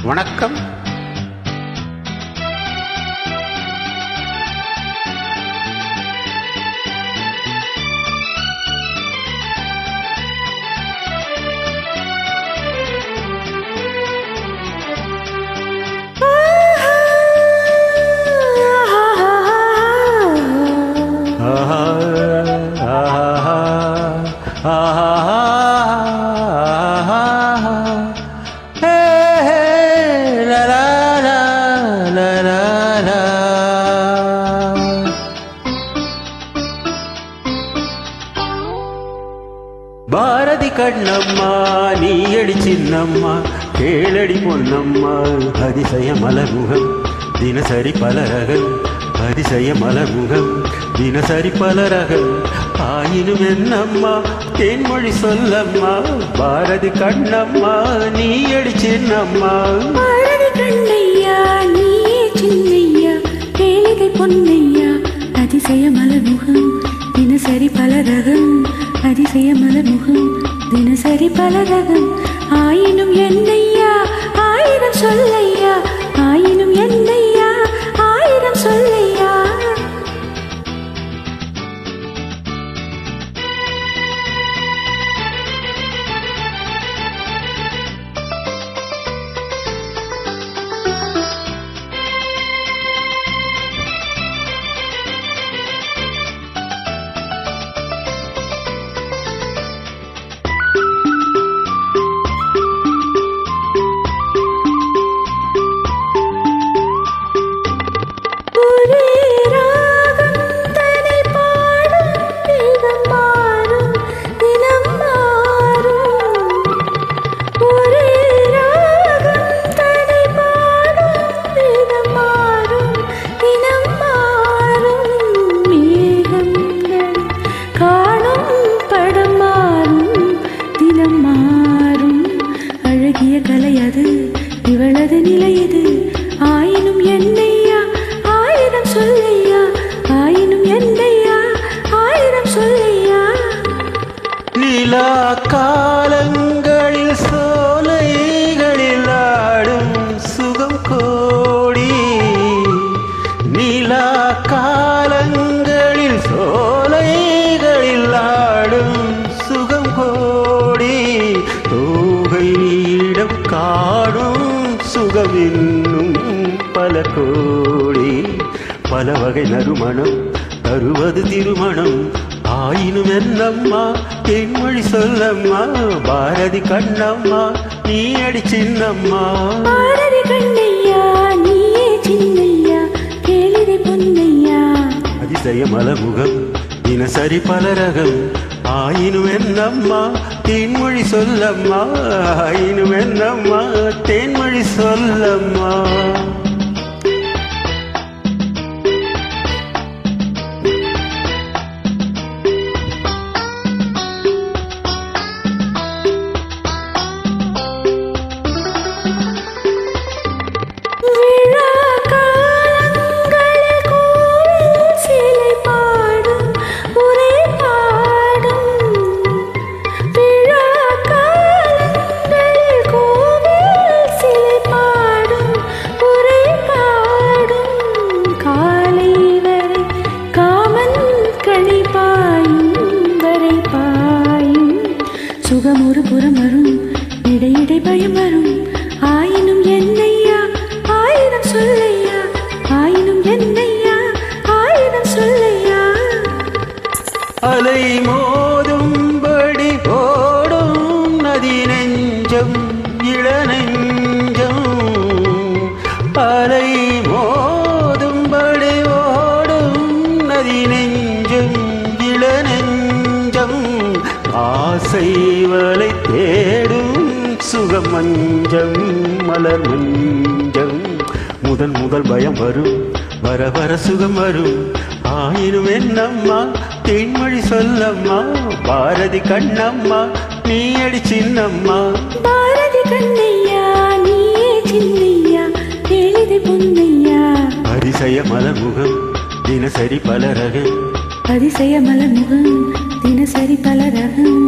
வணக்கம். பாரதி கண்ணம்மா நீயடி சின்னம்மா கேளடி பொன்னம்மா அதிசய மலர்முகம் தினசரி பலரகம் அதிசய மலர்முகம் தினசரி பலரகம் ஆயினும் என்னம்மா தேன்மொழி சொல்லம்மா பாரதி கண்ணம்மா நீயடி சின்னம்மா. பாரதி கண்ணையா நீயே சின்னையா கேளிகை பொன்னையா அதிசய மலர்முகம் தினசரி பலரகம் அதிசய மலர்முகம் தினசரி பலரகம் ஆயினும் என்னையா ஆயிரம் சொல்லையா ஆயினும் என்னையா ஆயிரம் சொல்லையா. கலையது இவளது நிலையது ஆயினும் என்னையா ஆயிரம் சொல்லையா ஆயினும் என்னையா ஆயிரம் சொல்லையா. நிலா காலங்களில் சோலைகளில் ஆடும் சுகம் கோடி நிலா காலங்களில் சோலைகளில் ஆடும் சுகம் கோடி தோகையிடம் காடும் சுகம் இன்னும் பல கோடி பல வகை நறுமணம் தருவது திருமணம் ஆயினும் என்னம்மா தென்மொழி சொல்லம்மா பாரதி கண்ணம்மா நீ அடி சின்னம்மா. பாரதி கண்ணையா நீயே சின்னையா கேளிகை பொன்னையா அதிசய மலர்முகம் தினசரி பலரகம் ஆயினும் என்னம்மா தேன்மொழி சொல்லம்மா ஆயினும் என்னம்மா தேன்மொழி சொல்லம்மா. சுகம் ஒரு புறம் வரும் இடையிடை பயம் வரும் ஆயினும் என்னையா ஆயிரம் சொல்லையா ஆயினும் என்னையா ஆயிரம் சொல்லையா. அலை மோதும்படி ஓடும் நதி நெஞ்சம் இளநெஞ்சம் அலை மோதும்படி ஓடும் நதி நெஞ்சம் இளநெஞ்சம் ஆசை வலை தேடும் சுகம் மஞ்சம் மலர் மஞ்சம் முதல் முதல் பயம் வரும் வர வர சுகம் வரும் ஆயினும் என்னம்மா தேன்மொழி சொல்லம்மா பாரதி கண்ணம்மா நீ அடி சின்னம்மா. பாரதி கண்ணையா நீயே சின்னையா கேளிகை பொன்னையா அதிசய மலர்முகம் தினசரி பலரகம் அதிசய மலர்முகம் தினசரி பலரகம்